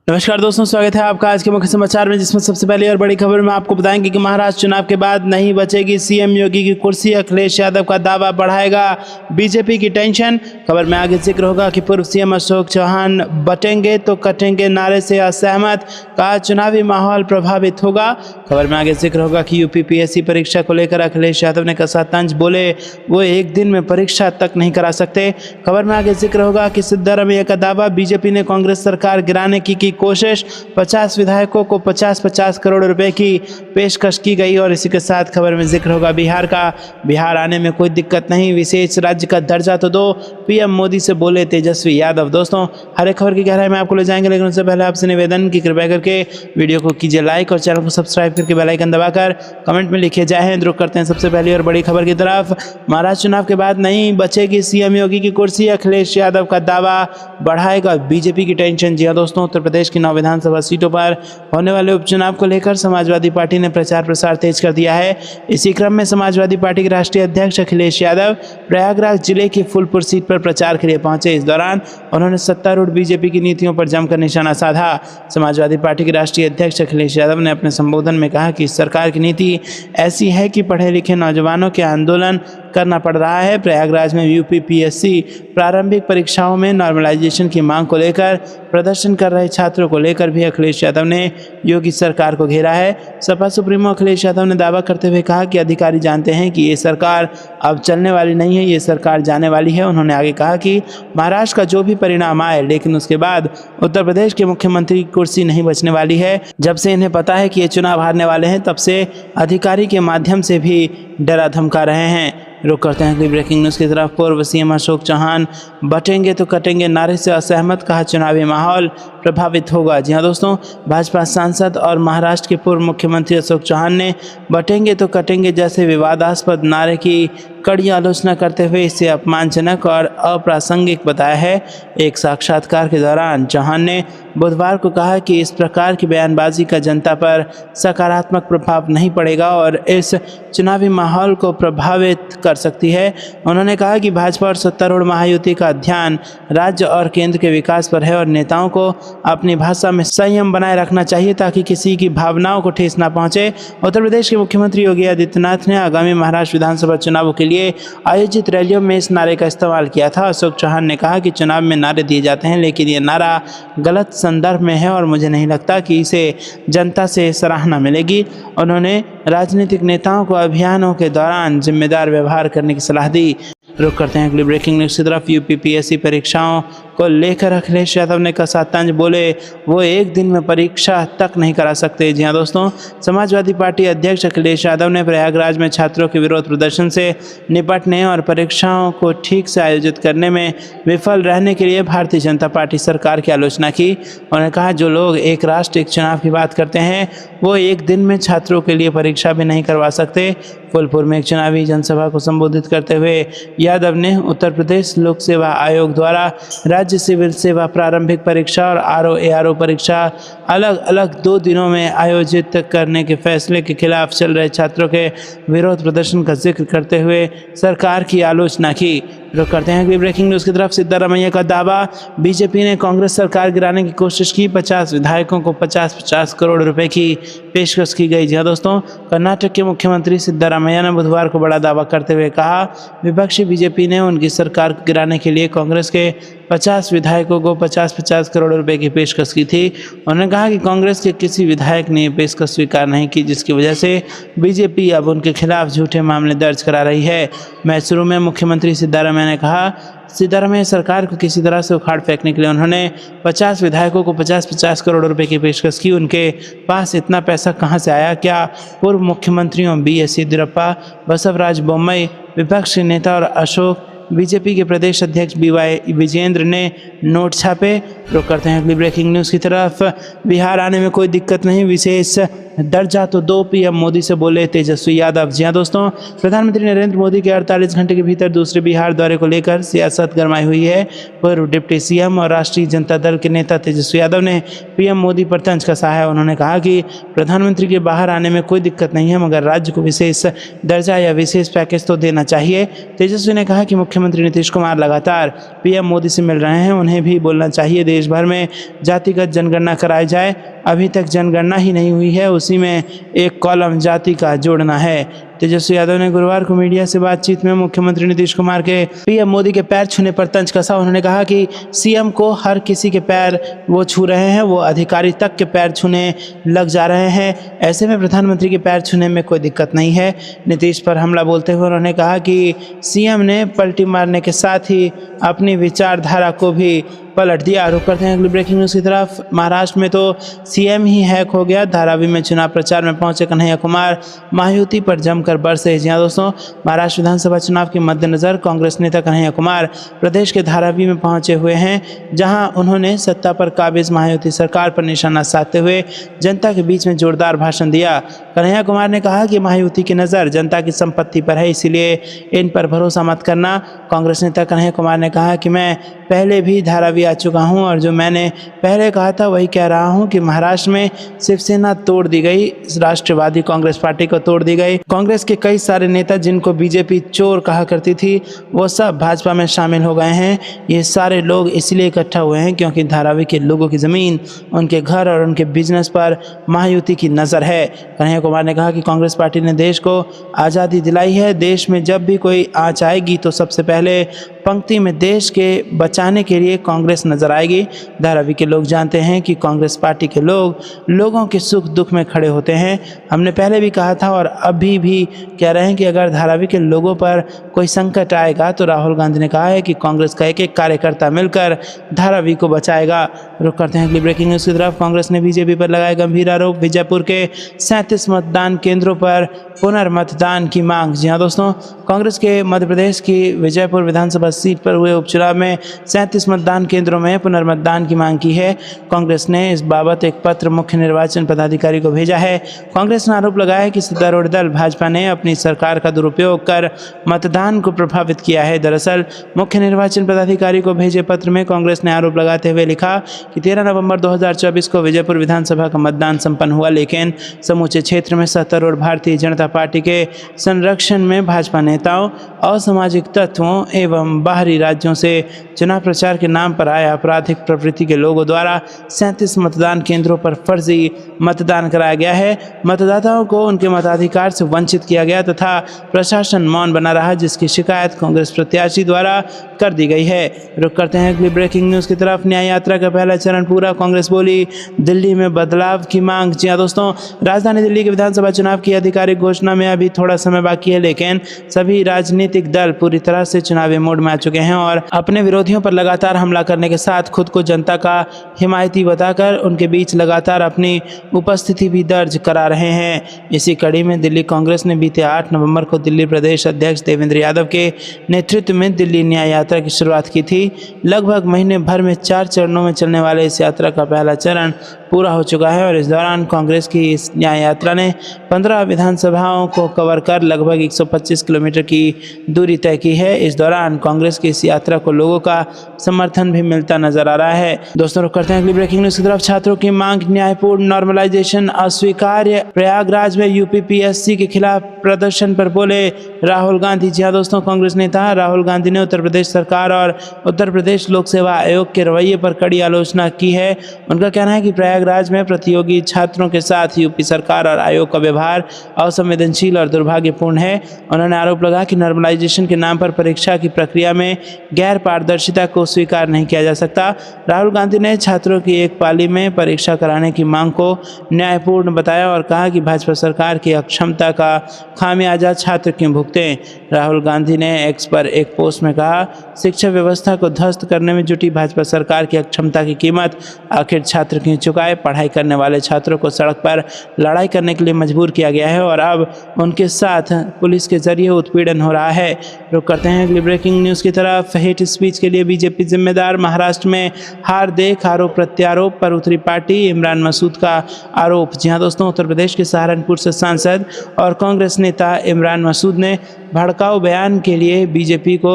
नमस्कार दोस्तों, स्वागत है आपका आज के मुख्य समाचार में, जिसमें सबसे पहले और बड़ी खबर में आपको बताएंगे कि महाराष्ट्र चुनाव के बाद नहीं बचेगी सीएम योगी की कुर्सी। अखिलेश यादव का दावा बढ़ाएगा बीजेपी की टेंशन। खबर में आगे जिक्र होगा कि पूर्व सीएम अशोक चौहान बटेंगे तो कटेंगे नारे से असहमत, कहा चुनावी माहौल प्रभावित होगा। खबर में आगे जिक्र होगा कि यूपीपीएससी परीक्षा को लेकर अखिलेश यादव ने कसा तंज, बोले वो एक दिन में परीक्षा तक नहीं करा सकते। खबर में आगे जिक्र होगा कि सिद्धारमैया का दावा, बीजेपी ने कांग्रेस सरकार गिराने की कोशिश, 50 विधायकों को 50-50 करोड़ रुपए की पेशकश की गई। और इसी के साथ खबर में जिक्र होगा बिहार का, बिहार आने में कोई दिक्कत नहीं, विशेष राज्य का दर्जा तो दो, पीएम मोदी से बोले तेजस्वी यादव। दोस्तों, हर एक खबर की गहराई में आपको ले जाएंगे, लेकिन उससे पहले आपसे निवेदन की कृपया करके वीडियो को कीजिए लाइक और चैनल को सब्सक्राइब करके बेल आइकन दबाकर कमेंट में लिखे जय हिंद। रुक करते हैं सबसे पहली और बड़ी खबर की तरफ। महाराष्ट्र चुनाव के बाद नहीं बचेगी सीएम योगी की कुर्सी, अखिलेश यादव का दावा बढ़ाएगा बीजेपी की टेंशन। जी हां दोस्तों, उत्तर प्रदेश की 9 विधानसभा सीटों पर होने वाले उपचुनाव को लेकर समाजवादी पार्टी ने प्रचार प्रसार तेज कर दिया है। इसी क्रम में समाजवादी पार्टी के राष्ट्रीय अध्यक्ष अखिलेश यादव प्रयागराज जिले की फूलपुर सीट पर प्रचार के लिए पहुंचे। इस दौरान उन्होंने सत्तारूढ़ बीजेपी की नीतियों पर जमकर निशाना साधा। समाजवादी पार्टी के राष्ट्रीय अध्यक्ष अखिलेश यादव ने अपने संबोधन में कहा कि सरकार की नीति ऐसी है कि पढ़े लिखे नौजवानों के आंदोलन करना पड़ रहा है। प्रयागराज में यूपीपीएससी प्रारंभिक परीक्षाओं में नॉर्मलाइजेशन की मांग को लेकर प्रदर्शन कर रहे छात्रों को लेकर भी अखिलेश यादव ने योगी सरकार को घेरा है। सपा सुप्रीमो अखिलेश यादव ने दावा करते हुए कहा कि अधिकारी जानते हैं कि ये सरकार अब चलने वाली नहीं है, ये सरकार जाने वाली है। उन्होंने आगे कहा कि महाराष्ट्र का जो भी परिणाम आए, लेकिन उसके बाद उत्तर प्रदेश के मुख्यमंत्री की कुर्सी नहीं बचने वाली है। जब से इन्हें पता है कि ये चुनाव हारने वाले हैं, तब से अधिकारी के माध्यम से भी डरा धमका रहे हैं। रुक करते हैं कि ब्रेकिंग न्यूज़ की तरफ। पूर्व सीएम अशोक चौहान बटेंगे तो कटेंगे नारे से असहमत, कहा चुनावी माहौल प्रभावित होगा। जी हां दोस्तों, भाजपा सांसद और महाराष्ट्र के पूर्व मुख्यमंत्री अशोक चौहान ने बटेंगे तो कटेंगे जैसे विवादास्पद नारे की कड़ी आलोचना करते हुए इसे अपमानजनक और अप्रासंगिक बताया है। एक साक्षात्कार के दौरान चौहान ने बुधवार को कहा कि इस प्रकार की बयानबाजी का जनता पर सकारात्मक प्रभाव नहीं पड़ेगा और इस चुनावी माहौल को प्रभावित कर सकती है। उन्होंने कहा कि भाजपा और सत्तारूढ़ महायुति का ध्यान राज्य और केंद्र के विकास पर है और नेताओं को अपनी भाषा में संयम बनाए रखना चाहिए ताकि किसी की भावनाओं को ठेस न पहुंचे। उत्तर प्रदेश के मुख्यमंत्री योगी आदित्यनाथ ने आगामी महाराष्ट्र विधानसभा चुनावों के लिए आयोजित रैलियों में इस नारे का इस्तेमाल किया था। अशोक चौहान ने कहा कि चुनाव में नारे दिए जाते हैं, लेकिन ये नारा गलत संदर्भ में है और मुझे नहीं लगता कि इसे जनता से सराहना मिलेगी। उन्होंने राजनीतिक नेताओं को अभियानों के दौरान जिम्मेदार व्यवहार करने की सलाह दी। रुक करते हैं अगली ब्रेकिंग न्यूज़ की तरफ। यूपीपीएससी परीक्षाओं को लेकर अखिलेश यादव ने कसा तंज, बोले वो एक दिन में परीक्षा तक नहीं करा सकते। जी हां दोस्तों, समाजवादी पार्टी अध्यक्ष अखिलेश यादव ने प्रयागराज में छात्रों के विरोध प्रदर्शन से निपटने और परीक्षाओं को ठीक से आयोजित करने में विफल रहने के लिए भारतीय जनता पार्टी सरकार की आलोचना की। उन्होंने कहा जो लोग एक राष्ट्र एक चुनाव की बात करते हैं, वो एक दिन में छात्रों के लिए परीक्षा भी नहीं करवा सकते। फूलपुर में एक चुनावी जनसभा को संबोधित करते हुए यादव ने उत्तर प्रदेश लोक सेवा आयोग द्वारा राज्य सिविल सेवा प्रारंभिक परीक्षा और आरओ परीक्षा अलग अलग 2 दिनों में आयोजित करने के फैसले के खिलाफ चल रहे छात्रों के विरोध प्रदर्शन का जिक्र करते हुए सरकार की आलोचना की। रुक करते हैं कि ब्रेकिंग न्यूज़ की तरफ। सिद्धारमैया का दावा, बीजेपी ने कांग्रेस सरकार गिराने की कोशिश की, 50 विधायकों को 50-50 करोड़ रुपए की पेशकश की गई। जी हां दोस्तों, कर्नाटक के मुख्यमंत्री सिद्धारमैया ने बुधवार को बड़ा दावा करते हुए कहा विपक्षी बीजेपी ने उनकी सरकार को गिराने के लिए कांग्रेस के 50 विधायकों को 50-50 करोड़ रुपए की पेशकश की थी। उन्होंने कहा कि कांग्रेस के किसी विधायक ने पेशकश स्वीकार नहीं की, जिसकी वजह से बीजेपी अब उनके खिलाफ झूठे मामले दर्ज करा रही है। मैसूरू में मुख्यमंत्री सिद्धारमैया ने कहा सिद्धारमैया सरकार को किसी तरह से उखाड़ फेंकने के लिए उन्होंने 50 विधायकों को 50-50 करोड़ रुपए की पेशकश की। उनके पास इतना पैसा कहां से आया? क्या पूर्व मुख्यमंत्रियों बीएस येदियुरप्पा, बसवराज बोम्मई, विपक्ष के नेता और अशोक बीजेपी के प्रदेश अध्यक्ष बीवाई विजेंद्र ने नोट छापे? रुक करते हैं अगली ब्रेकिंग न्यूज़ की तरफ। बिहार आने में कोई दिक्कत नहीं, विशेष दर्जा तो दो, पीएम मोदी से बोले तेजस्वी यादव। जी हाँ दोस्तों, प्रधानमंत्री नरेंद्र मोदी के 48 घंटे के भीतर दूसरे बिहार दौरे को लेकर सियासत गरमाई हुई है। पूर्व डिप्टी सीएम और राष्ट्रीय जनता दल के नेता तेजस्वी यादव ने पीएम मोदी पर तंज कसा है। उन्होंने कहा कि प्रधानमंत्री के बाहर आने में कोई दिक्कत नहीं है, मगर राज्य को विशेष दर्जा या विशेष पैकेज तो देना चाहिए। तेजस्वी ने कहा कि मुख्यमंत्री नीतीश कुमार लगातार पीएम मोदी से मिल रहे हैं, उन्हें भी बोलना चाहिए देश भर में जातिगत जनगणना कराई जाए। अभी तक जनगणना ही नहीं हुई है, उसी में एक कॉलम जाति का जोड़ना है। तेजस्वी यादव ने गुरुवार को मीडिया से बातचीत में मुख्यमंत्री नीतीश कुमार के पीएम मोदी के पैर छूने पर तंज कसा। उन्होंने कहा कि सीएम को हर किसी के पैर वो छू रहे हैं, वो अधिकारी तक के पैर छूने लग जा रहे हैं। ऐसे में प्रधानमंत्री के पैर छूने में कोई दिक्कत नहीं है। नीतीश पर हमला बोलते हुए उन्होंने कहा कि सीएम ने पलटी मारने के साथ ही अपनी विचारधारा को भी पलट दिया। रुक करते हैं अगली ब्रेकिंग न्यूज़ की तरफ। महाराष्ट्र में तो सीएम ही हैक हो गया। धारावी में चुनाव प्रचार में पहुंचे कन्हैया कुमार महायुति पर जमकर बरसे। जी हाँ दोस्तों, महाराष्ट्र विधानसभा चुनाव के मद्देनजर कांग्रेस नेता कन्हैया कुमार प्रदेश के धारावी में पहुंचे हुए हैं, जहां उन्होंने सत्ता पर काबिज महायुति सरकार पर निशाना साधते हुए जनता के बीच में जोरदार भाषण दिया। कन्हैया कुमार ने कहा कि महायुति की नज़र जनता की संपत्ति पर है, इसलिए इन पर भरोसा मत करना। कांग्रेस नेता कन्हैया कुमार ने कहा कि मैं पहले भी धारावी आ चुका हूं और जो मैंने पहले कहा था वही कह रहा हूं कि महाराष्ट्र में शिवसेना तोड़ दी गई, राष्ट्रवादी कांग्रेस पार्टी को तोड़ दी गई। कांग्रेस के कई सारे नेता जिनको बीजेपी चोर कहा करती थी, वो सब भाजपा में शामिल हो गए हैं। ये सारे लोग इसलिए इकट्ठा हुए हैं क्योंकि धारावी के लोगों की ज़मीन, उनके घर और उनके बिजनेस पर महायुति की नज़र है। कन्हैया कुमार ने कहा कि कांग्रेस पार्टी ने देश को आज़ादी दिलाई है। देश में जब भी कोई आँच आएगी तो सबसे पहले पंक्ति में देश के बचाने के लिए कांग्रेस नजर आएगी। धारावी के लोग जानते हैं कि कांग्रेस पार्टी के लोग लोगों के सुख दुख में खड़े होते हैं। हमने पहले भी कहा था और अभी भी कह रहे हैं कि अगर धारावी के लोगों पर कोई संकट आएगा तो राहुल गांधी ने कहा है कि कांग्रेस का एक एक कार्यकर्ता मिलकर धारावी को बचाएगा। रुक करते हैं अगली ब्रेकिंग न्यूज़ की तरफ। कांग्रेस ने बीजेपी पर लगाया गंभीर आरोप। विजयपुर के 37 मतदान केंद्रों पर पुनर्मतदान की मांग। जी हाँ दोस्तों, कांग्रेस के मध्य प्रदेश की विजयपुर विधानसभा सीट पर हुए उपचुनाव में 37 मतदान केंद्रों में पुनर्मतदान की मांग की है। कांग्रेस ने इस बाबत एक पत्र मुख्य निर्वाचन पदाधिकारी को भेजा है। कांग्रेस ने आरोप लगाया है कि सत्तारूढ़ दल भाजपा ने अपनी सरकार का दुरुपयोग कर मतदान को प्रभावित किया है। दरअसल मुख्य निर्वाचन पदाधिकारी को भेजे पत्र में कांग्रेस ने आरोप लगाते हुए लिखा कि 13 नवंबर 2024 को विजयपुर विधानसभा का मतदान संपन्न हुआ, लेकिन समूचे क्षेत्र में सत्तारूढ़ भारतीय जनता पार्टी के संरक्षण में भाजपा नेताओं, असामाजिक तत्वों एवं बाहरी राज्यों से चुनाव प्रचार के नाम पर आए आपराधिक प्रवृत्ति के लोगों द्वारा 37 मतदान केंद्रों पर फर्जी मतदान कराया गया है। मतदाताओं को उनके मताधिकार से वंचित किया गया तथा प्रशासन मौन बना रहा, जिसकी शिकायत कांग्रेस प्रत्याशी द्वारा कर दी गई है। रुक करते हैं अगली ब्रेकिंग न्यूज़ की तरफ। न्याय यात्रा का पहला चरण पूरा, कांग्रेस बोली दिल्ली में बदलाव की मांग। जी हाँ दोस्तों, राजधानी दिल्ली के विधानसभा चुनाव की आधिकारिक घोषणा में अभी थोड़ा समय बाकी है, लेकिन सभी राजनीतिक दल पूरी तरह से चुनावी मोड में आ चुके हैं और अपने विरोधियों पर लगातार हमला करने के साथ खुद को जनता का हिमायती बताकर उनके बीच लगातार अपनी उपस्थिति भी दर्ज करा रहे हैं। इसी कड़ी में दिल्ली कांग्रेस ने बीते 8 नवंबर को दिल्ली प्रदेश अध्यक्ष देवेंद्र यादव के नेतृत्व में दिल्ली न्याय यात्रा की शुरुआत की थी। लगभग महीने भर में 4 चरणों में चलने वाले इस यात्रा का पहला चरण पूरा हो चुका है और इस दौरान कांग्रेस की इस न्याय यात्रा ने 15 विधानसभाओं को कवर कर लगभग 125 किलोमीटर की दूरी तय की है। इस दौरान कांग्रेस की इस यात्रा को लोगों का समर्थन भी मिलता नजर आ रहा है। दोस्तों, रुक करते हैं अगली ब्रेकिंग न्यूज़ की तरफ। छात्रों की मांग न्यायपूर्ण नॉर्मलाइजेशन अस्वीकार्य। प्रयागराज में यूपीपीएससी के खिलाफ प्रदर्शन पर बोले राहुल गांधी। जी हाँ दोस्तों, कांग्रेस नेता राहुल गांधी ने उत्तर प्रदेश सरकार और उत्तर प्रदेश लोक सेवा आयोग के रवैये पर कड़ी आलोचना की है। उनका कहना है कि प्रयागराज में प्रतियोगी छात्रों के साथ यूपी सरकार और आयोग का व्यवहार असंवेदनशील और दुर्भाग्यपूर्ण है। उन्होंने आरोप लगाया कि नॉर्मलाइजेशन के नाम पर परीक्षा की प्रक्रिया में गैर पारदर्शिता को स्वीकार नहीं किया जा सकता। राहुल गांधी ने छात्रों की एक पाली में परीक्षा कराने की मांग को न्यायपूर्ण बताया और कहा कि भाजपा सरकार की अक्षमता का खामियाजा छात्र क्यों भुगतें। राहुल गांधी ने एक्स पर एक पोस्ट में कहा, शिक्षा व्यवस्था को ध्वस्त करने में जुटी भाजपा सरकार की अक्षमता की कीमत आखिर छात्र क्यों चुकाए। बजाय पढ़ाई करने वाले छात्रों को सड़क पर लड़ाई करने के लिए मजबूर किया गया है और अब उनके साथ पुलिस के जरिए उत्पीड़न हो रहा है। रुक करते हैं अगली ब्रेकिंग न्यूज़ की तरफ। हेट स्पीच के लिए बीजेपी जिम्मेदार, महाराष्ट्र में हार देख आरोप प्रत्यारोप पर उतरी पार्टी, इमरान मसूद का आरोप। जी हाँ दोस्तों, उत्तर प्रदेश के सहारनपुर से सांसद और कांग्रेस नेता इमरान मसूद ने भड़काऊ बयान के लिए बीजेपी को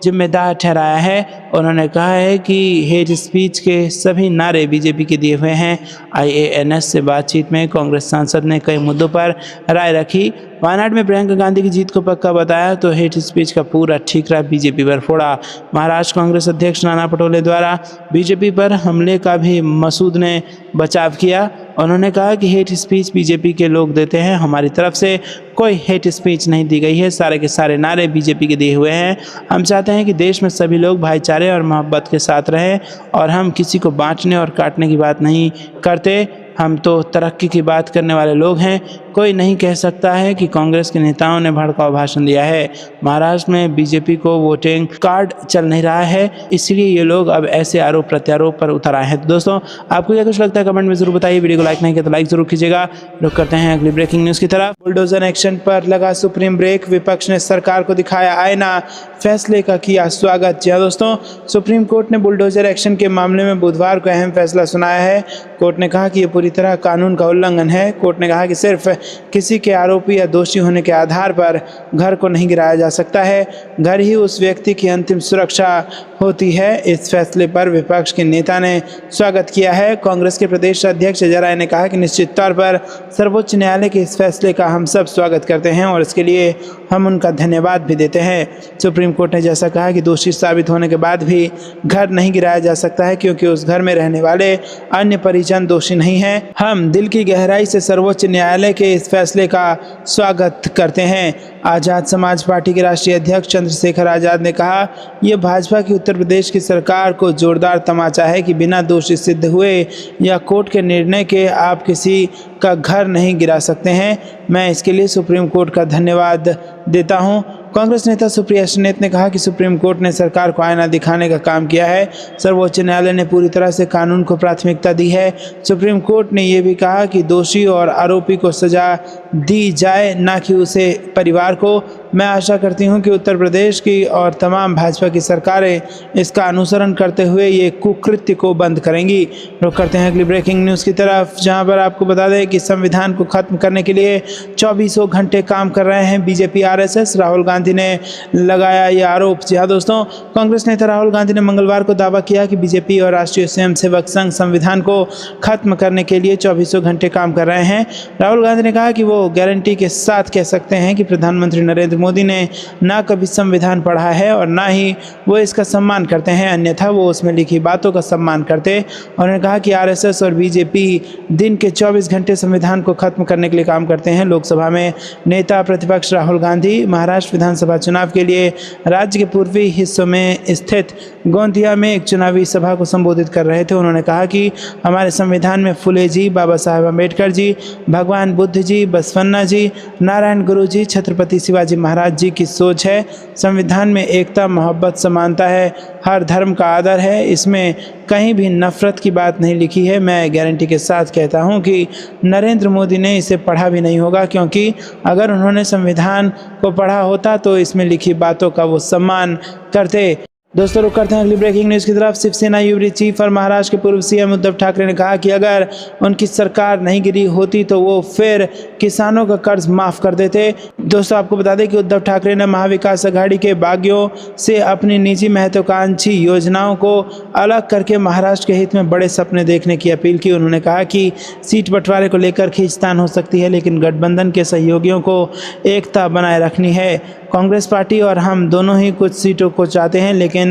जिम्मेदार ठहराया है। उन्होंने कहा है कि हेट स्पीच के सभी नारे बीजेपी के दिए हुए हैं। IANS से बातचीत में कांग्रेस सांसद ने कई मुद्दों पर राय रखी। वायनाड में प्रियंका गांधी की जीत को पक्का बताया तो हेट स्पीच का पूरा ठीकरा बीजेपी पर फोड़ा। महाराष्ट्र कांग्रेस अध्यक्ष नाना पटोले द्वारा बीजेपी पर हमले का भी मसूद ने बचाव किया। उन्होंने कहा कि हेट स्पीच बीजेपी के लोग देते हैं, हमारी तरफ से कोई हेट स्पीच नहीं दी गई है, सारे के सारे नारे बीजेपी के दिए हुए हैं। हम चाहते हैं कि देश में सभी लोग भाईचारे और मोहब्बत के साथ रहें और हम किसी को बांटने और काटने की बात नहीं करते। हम तो तरक्की की बात करने वाले लोग हैं। कोई नहीं कह सकता है कि कांग्रेस के नेताओं ने भड़काऊ भाषण दिया है। महाराष्ट्र में बीजेपी को वोटिंग कार्ड चल नहीं रहा है, इसलिए ये लोग अब ऐसे आरोप प्रत्यारोप पर उतर आए हैं। तो दोस्तों, आपको क्या कुछ लगता है कमेंट में जरूर बताइए। वीडियो को लाइक नहीं किया तो लाइक जरूर कीजिएगा। रुक करते हैं अगली ब्रेकिंग न्यूज़ की तरफ। बुलडोजर एक्शन पर लगा सुप्रीम ब्रेक, विपक्ष ने सरकार को दिखाया आईना, फैसले का किया स्वागत। जी हाँ दोस्तों, सुप्रीम कोर्ट ने बुलडोजर एक्शन के मामले में बुधवार को अहम फैसला सुनाया है। कोर्ट ने कहा कि ये पूरी तरह कानून का उल्लंघन है। कोर्ट ने कहा कि सिर्फ किसी के आरोपी या दोषी होने के आधार पर घर को नहीं गिराया जा सकता है, घर ही उस व्यक्ति की अंतिम सुरक्षा होती है। इस फैसले पर विपक्ष के नेता ने स्वागत किया है। कांग्रेस के प्रदेश अध्यक्ष अजय राय ने कहा कि निश्चित तौर पर सर्वोच्च न्यायालय के इस फैसले का हम सब स्वागत करते हैं और इसके लिए हम उनका धन्यवाद भी देते हैं। सुप्रीम कोर्ट ने जैसा कहा कि दोषी साबित होने के बाद भी घर नहीं गिराया जा सकता है क्योंकि उस घर में रहने वाले अन्य परिजन दोषी नहीं हैं। हम दिल की गहराई से सर्वोच्च न्यायालय के इस फैसले का स्वागत करते हैं। आज़ाद समाज पार्टी के राष्ट्रीय अध्यक्ष चंद्रशेखर आज़ाद ने कहा, यह भाजपा की उत्तर प्रदेश की सरकार को जोरदार तमाचा है कि बिना दोषी सिद्ध हुए या कोर्ट के निर्णय के आप किसी का घर नहीं गिरा सकते हैं। मैं इसके लिए सुप्रीम कोर्ट का धन्यवाद देता हूं। कांग्रेस नेता सुप्रिया श्रीनेत ने कहा कि सुप्रीम कोर्ट ने सरकार को आईना दिखाने का काम किया है। सर्वोच्च न्यायालय ने पूरी तरह से कानून को प्राथमिकता दी है। सुप्रीम कोर्ट ने यह भी कहा कि दोषी और आरोपी को सजा दी जाए, ना कि उसे परिवार को। मैं आशा करती हूं कि उत्तर प्रदेश की और तमाम भाजपा की सरकारें इसका अनुसरण करते हुए ये कुकृत्य को बंद करेंगी। रुक करते हैं अगली ब्रेकिंग न्यूज़ की तरफ, जहां पर आपको बता दें कि संविधान को खत्म करने के लिए 24 घंटे काम कर रहे हैं बीजेपी RSS। राहुल गांधी ने लगाया यह आरोप। जी हाँ दोस्तों, कांग्रेस नेता राहुल गांधी ने मंगलवार को दावा किया कि बीजेपी और राष्ट्रीय स्वयंसेवक संघ संविधान को खत्म करने के लिए 24 घंटे काम कर रहे हैं। राहुल गांधी ने कहा कि वो गारंटी के साथ कह सकते हैं कि प्रधानमंत्री नरेंद्र मोदी ने ना कभी संविधान पढ़ा है और ना ही वो इसका सम्मान करते हैं, अन्यथा वो उसमें लिखी बातों का सम्मान करते। उन्होंने कहा कि RSS और बीजेपी दिन के 24 घंटे संविधान को खत्म करने के लिए काम करते हैं। लोकसभा में नेता प्रतिपक्ष राहुल गांधी महाराष्ट्र विधानसभा चुनाव के लिए राज्य के पूर्वी हिस्सों में स्थित गोंदिया में एक चुनावी सभा को संबोधित कर रहे थे। उन्होंने कहा कि हमारे संविधान में फुले जी, बाबा साहेब अम्बेडकर जी, भगवान बुद्ध जी, बसवन्ना जी, नारायण गुरु जी, छत्रपति शिवाजी महाराज जी की सोच है। संविधान में एकता, मोहब्बत, समानता है, हर धर्म का आदर है, इसमें कहीं भी नफरत की बात नहीं लिखी है। मैं गारंटी के साथ कहता हूं कि नरेंद्र मोदी ने इसे पढ़ा भी नहीं होगा, क्योंकि अगर उन्होंने संविधान को पढ़ा होता तो इसमें लिखी बातों का वो सम्मान करते। दोस्तों, रुक करते हैं अगली ब्रेकिंग न्यूज़ की तरफ। शिवसेना युवरी चीफ और महाराष्ट्र के पूर्व CM उद्धव ठाकरे ने कहा कि अगर उनकी सरकार नहीं गिरी होती तो वो फिर किसानों का कर्ज माफ़ कर देते। दोस्तों, आपको बता दें कि उद्धव ठाकरे ने महाविकास अघाड़ी के बागियों से अपनी निजी महत्वाकांक्षी योजनाओं को अलग करके महाराष्ट्र के हित में बड़े सपने देखने की अपील की। उन्होंने कहा कि सीट बंटवारे को लेकर खींचतान हो सकती है, लेकिन गठबंधन के सहयोगियों को एकता बनाए रखनी है। कांग्रेस पार्टी और हम दोनों ही कुछ सीटों को चाहते हैं, लेकिन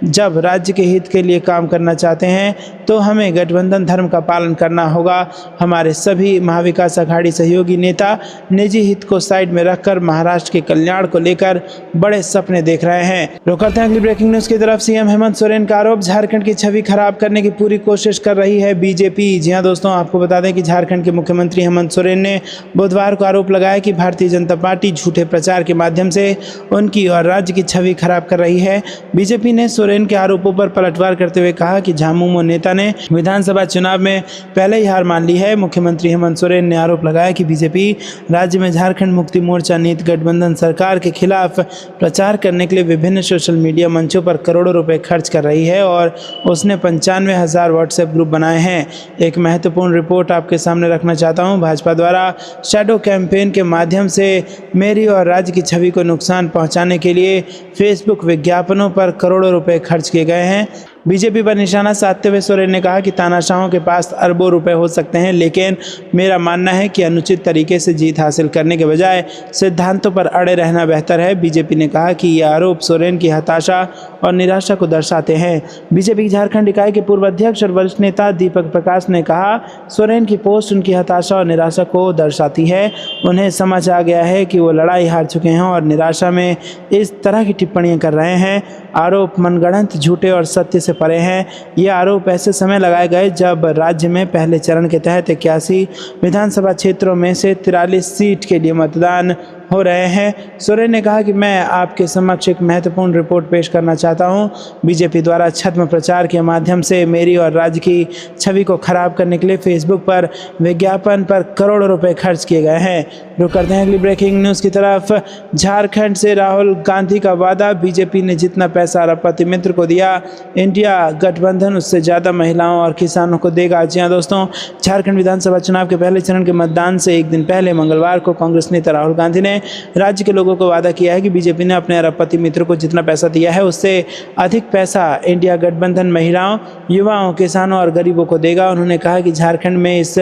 जब राज्य के हित के लिए काम करना चाहते हैं तो हमें गठबंधन धर्म का पालन करना होगा। हमारे सभी महाविकास अघाड़ी सहयोगी नेता निजी हित को साइड में रखकर हटाकर महाराष्ट्र के कल्याण को लेकर बड़े सपने देख रहे हैं। रुक करते हैं अगली ब्रेकिंग न्यूज की तरफ। सीएम हेमंत सोरेन का आरोप, झारखंड की छवि खराब करने की पूरी कोशिश कर रही है बीजेपी। जी हां दोस्तों, आपको बता दें कि झारखंड के मुख्यमंत्री हेमंत सोरेन ने बुधवार को आरोप लगाया कि भारतीय जनता पार्टी झूठे प्रचार के माध्यम से उनकी और राज्य की छवि खराब कर रही है। बीजेपी ने सोरेन के आरोपों पर पलटवार करते हुए कहा कि झामुमो नेता ने विधानसभा चुनाव में पहले ही हार मान ली है। मुख्यमंत्री हेमंत सोरेन ने आरोप लगाया कि बीजेपी राज्य में झारखंड मुक्ति मोर्चा नीति गठबंधन सरकार के खिलाफ प्रचार करने के लिए विभिन्न सोशल मीडिया मंचों पर करोड़ों रुपए खर्च कर रही है और उसने 95,000 व्हाट्सएप ग्रुप बनाए हैं। एक महत्वपूर्ण रिपोर्ट आपके सामने रखना चाहता हूं। भाजपा द्वारा शैडो कैंपेन के माध्यम से मेरी और राज्य की छवि को नुकसान पहुंचाने के लिए फेसबुक विज्ञापनों पर करोड़ों रुपए खर्च किए गए हैं। बीजेपी पर निशाना साधते हुए सोरेन ने कहा कि तानाशाहों के पास अरबों रुपए हो सकते हैं, लेकिन मेरा मानना है कि अनुचित तरीके से जीत हासिल करने के बजाय सिद्धांतों पर अड़े रहना बेहतर है। बीजेपी ने कहा कि ये आरोप सोरेन की हताशा और निराशा को दर्शाते हैं। बीजेपी की झारखंड इकाई के पूर्व अध्यक्ष और वरिष्ठ नेता दीपक प्रकाश ने कहा, सोरेन की पोस्ट उनकी हताशा और निराशा को दर्शाती है। उन्हें समझ आ गया है कि वो लड़ाई हार चुके हैं और निराशा में इस तरह की टिप्पणियां कर रहे हैं। आरोप मनगढ़ंत, झूठे और सत्य से परे हैं। ये आरोप ऐसे समय लगाए गए जब राज्य में पहले चरण के तहत 81 विधानसभा क्षेत्रों में से 43 सीट के लिए मतदान हो रहे हैं। सोरेन ने कहा कि मैं आपके समक्ष एक महत्वपूर्ण रिपोर्ट पेश करना चाहता हूं। बीजेपी द्वारा छद्म प्रचार के माध्यम से मेरी और राज्य की छवि को खराब करने के लिए फेसबुक पर विज्ञापन पर करोड़ों रुपए खर्च किए गए हैं। रुक करते हैं अगली ब्रेकिंग न्यूज़ की तरफ। झारखंड से राहुल गांधी का वादा, बीजेपी ने जितना पैसा अरबपति मित्र को दिया, इंडिया गठबंधन उससे ज़्यादा महिलाओं और किसानों को देगा। जी हाँ दोस्तों, झारखंड विधानसभा चुनाव के पहले चरण के मतदान से एक दिन पहले मंगलवार को कांग्रेस नेता राहुल गांधी ने राज्य के लोगों को वादा किया है कि बीजेपी ने अपने अरबपति मित्र को जितना पैसा दिया है उससे अधिक पैसा इंडिया गठबंधन महिलाओं, युवाओं, किसानों और गरीबों को देगा। उन्होंने कहा कि झारखंड में इस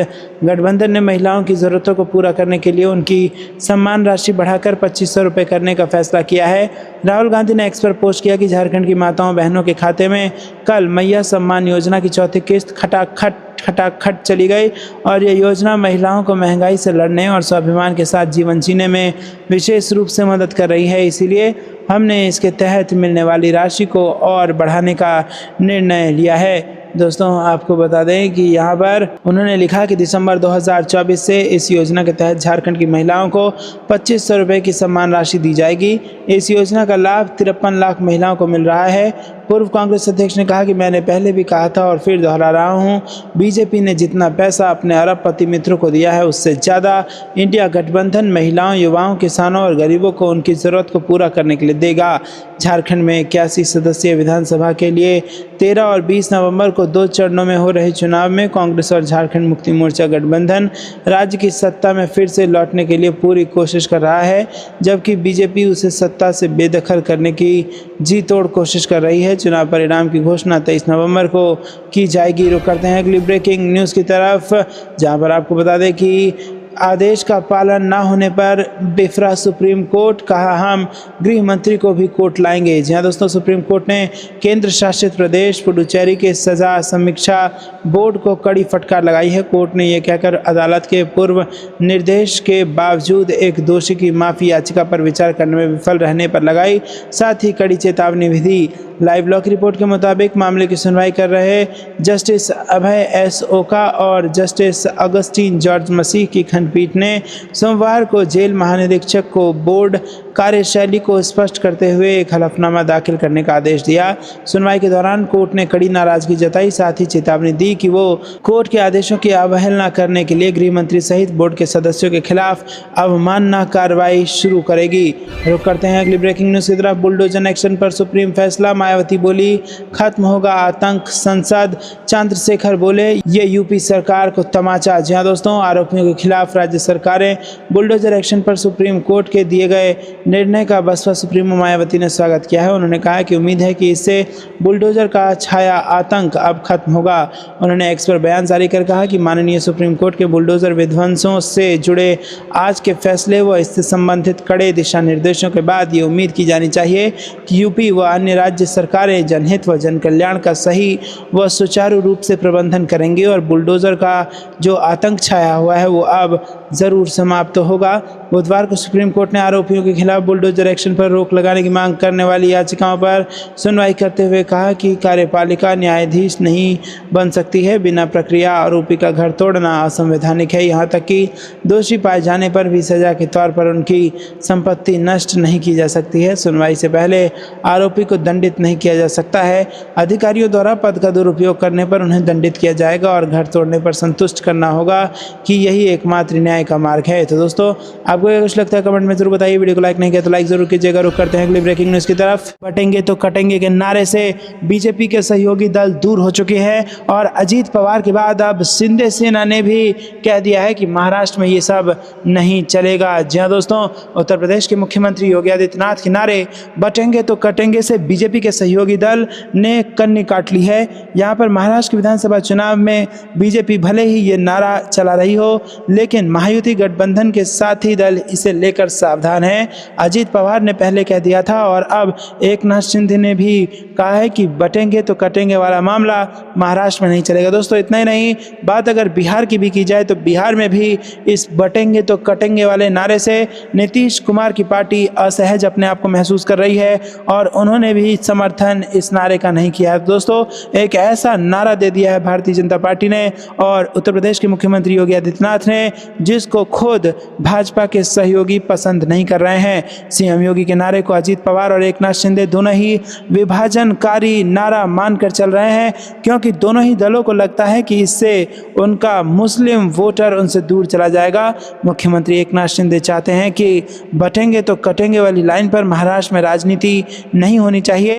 गठबंधन ने महिलाओं की ज़रूरतों को पूरा करने के लिए उनकी सम्मान राशि बढ़ाकर 2500 रुपये करने का फैसला किया है। राहुल गांधी ने एक्स पर पोस्ट किया कि झारखंड की माताओं बहनों के खाते में कल मैया सम्मान योजना की चौथी किस्त खटाखट चली गई और यह योजना महिलाओं को महंगाई से लड़ने और स्वाभिमान के साथ जीवन जीने में विशेष रूप से मदद कर रही है। इसीलिए हमने इसके तहत मिलने वाली राशि को और बढ़ाने का निर्णय लिया है। दोस्तों, आपको बता दें कि यहाँ पर उन्होंने लिखा कि दिसंबर 2024 से इस योजना के तहत झारखंड की महिलाओं को 2500 रुपये की सम्मान राशि दी जाएगी। इस योजना का लाभ 53 लाख महिलाओं को मिल रहा है। पूर्व कांग्रेस अध्यक्ष ने कहा कि मैंने पहले भी कहा था और फिर दोहरा रहा हूँ, बीजेपी ने जितना पैसा अपने अरबपति मित्रों को दिया है उससे ज़्यादा इंडिया गठबंधन महिलाओं, युवाओं, किसानों और गरीबों को उनकी ज़रूरत को पूरा करने के लिए देगा। झारखंड में 81 सदस्यीय विधानसभा के लिए 13 और 20 नवंबर को 2 चरणों में हो रहे चुनाव में कांग्रेस और झारखंड मुक्ति मोर्चा गठबंधन राज्य की सत्ता में फिर से लौटने के लिए पूरी कोशिश कर रहा है, जबकि बीजेपी उसे सत्ता से बेदखल करने की जी तोड़ कोशिश कर रही है। चुनाव परिणाम की घोषणा 23 नवंबर को की जाएगी। रुक करते हैं अगली ब्रेकिंग न्यूज़ की तरफ, जहां पर आपको बता दें कि आदेश का पालन न होने पर बिफरा सुप्रीम कोर्ट, कहा हम गृह मंत्री को भी कोर्ट लाएंगे। जी हाँ दोस्तों, सुप्रीम कोर्ट ने केंद्र शासित प्रदेश पुडुचेरी के सजा समीक्षा बोर्ड को कड़ी फटकार लगाई है। कोर्ट ने यह कहकर अदालत के पूर्व निर्देश के बावजूद एक दोषी की माफ़ी याचिका पर विचार करने में विफल रहने पर लगाई, साथ ही कड़ी चेतावनी भी दी। लाइव लॉ की रिपोर्ट के मुताबिक मामले की सुनवाई कर रहे जस्टिस अभय एस ओका और जस्टिस अगस्टीन जॉर्ज मसीह की खंडपीठ ने सोमवार को जेल महानिरीक्षक को बोर्ड कार्यशैली को स्पष्ट करते हुए एक हलफनामा दाखिल करने का आदेश दिया। सुनवाई के दौरान कोर्ट ने कड़ी नाराजगी जताई, साथ ही चेतावनी दी कि वो कोर्ट के आदेशों की अवहेलना करने के लिए गृह मंत्री सहित बोर्ड के सदस्यों के खिलाफ अवमानना कार्रवाई शुरू करेगी। रुक करते हैं अगली ब्रेकिंग न्यूज़ की तरफ। बुलडोजर एक्शन पर सुप्रीम फैसला, मायावती बोली खत्म होगा आतंक, सांसद चंद्रशेखर बोले ये यूपी सरकार को तमाचा। जी हाँ दोस्तों, आरोपियों के खिलाफ राज्य सरकारें बुलडोजर एक्शन पर सुप्रीम कोर्ट के दिए गए निर्णय का बसपा सुप्रीमो मायावती ने स्वागत किया है। उन्होंने कहा कि उम्मीद है कि इससे बुलडोजर का छाया आतंक अब खत्म होगा। उन्होंने एक्स पर बयान जारी कर कहा कि माननीय सुप्रीम कोर्ट के बुलडोजर विध्वंसों से जुड़े आज के फैसले व इससे संबंधित कड़े दिशा निर्देशों के बाद ये उम्मीद की जानी चाहिए कि यूपी व अन्य राज्य सरकारें जनहित व जन कल्याण का सही व सुचारू रूप से प्रबंधन करेंगी और बुलडोजर का जो आतंक छाया हुआ है वो अब ज़रूर समाप्त होगा। बुधवार को सुप्रीम कोर्ट ने आरोपियों के खिलाफ बुलडोजर एक्शन पर रोक लगाने की मांग करने वाली याचिकाओं पर सुनवाई करते हुए कहा कि कार्यपालिका न्यायाधीश नहीं बन सकती है। बिना प्रक्रिया आरोपी का घर तोड़ना असंवैधानिक है। यहाँ तक कि दोषी पाए जाने पर भी सजा के तौर पर उनकी संपत्ति नष्ट नहीं की जा सकती है। सुनवाई से पहले आरोपी को दंडित नहीं किया जा सकता है। अधिकारियों द्वारा पद का दुरुपयोग करने पर उन्हें दंडित किया जाएगा और घर तोड़ने पर संतुष्ट करना होगा कि यही एकमात्र न्याय का मार्ग है। तो दोस्तों, आपको क्या कुछ लगता है कमेंट में जरूर बताइए। वीडियो को लाइक नहीं किया तो लाइक जरूर कीजिएगा। रुक करते हैं अगली ब्रेकिंग न्यूज़ की तरफ। बटेंगे तो कटेंगे के नारे से बीजेपी के सहयोगी दल दूर हो चुके हैं और अजीत पवार के बाद अब शिंदे सेना ने भी कह दिया है कि महाराष्ट्र में ये सब नहीं चलेगा। जी हाँ दोस्तों, उत्तर प्रदेश के मुख्यमंत्री योगी आदित्यनाथ के नारे बटेंगे तो कटेंगे से बीजेपी के सहयोगी दल ने कन्नी काट ली है। यहाँ पर महाराष्ट्र के विधानसभा चुनाव में बीजेपी भले ही ये नारा चला रही हो, लेकिन महायुति गठबंधन के साथी दल इसे लेकर सावधान है। अजीत पवार ने पहले कह दिया था और अब एकनाथ शिंदे ने भी कहा है कि बटेंगे तो कटेंगे वाला मामला महाराष्ट्र में नहीं चलेगा। दोस्तों, इतना ही नहीं, बात अगर बिहार की भी की जाए तो बिहार में भी इस बटेंगे तो कटेंगे वाले नारे से नीतीश कुमार की पार्टी असहज अपने आप को महसूस कर रही है और उन्होंने भी समर्थन इस नारे का नहीं किया है। दोस्तों, एक ऐसा नारा दे दिया है भारतीय जनता पार्टी ने और उत्तर प्रदेश के मुख्यमंत्री योगी आदित्यनाथ ने, जिसको खुद भाजपा के सहयोगी पसंद नहीं कर रहे हैं। सीएम योगी के नारे को अजीत पवार और एकनाथ शिंदे दोनों ही विभाजनकारी नारा मानकर चल रहे हैं, क्योंकि दोनों ही दलों को लगता है कि इससे उनका मुस्लिम वोटर उनसे दूर चला जाएगा। मुख्यमंत्री एकनाथ शिंदे चाहते हैं कि बटेंगे तो कटेंगे वाली लाइन पर महाराष्ट्र में राजनीति नहीं होनी चाहिए।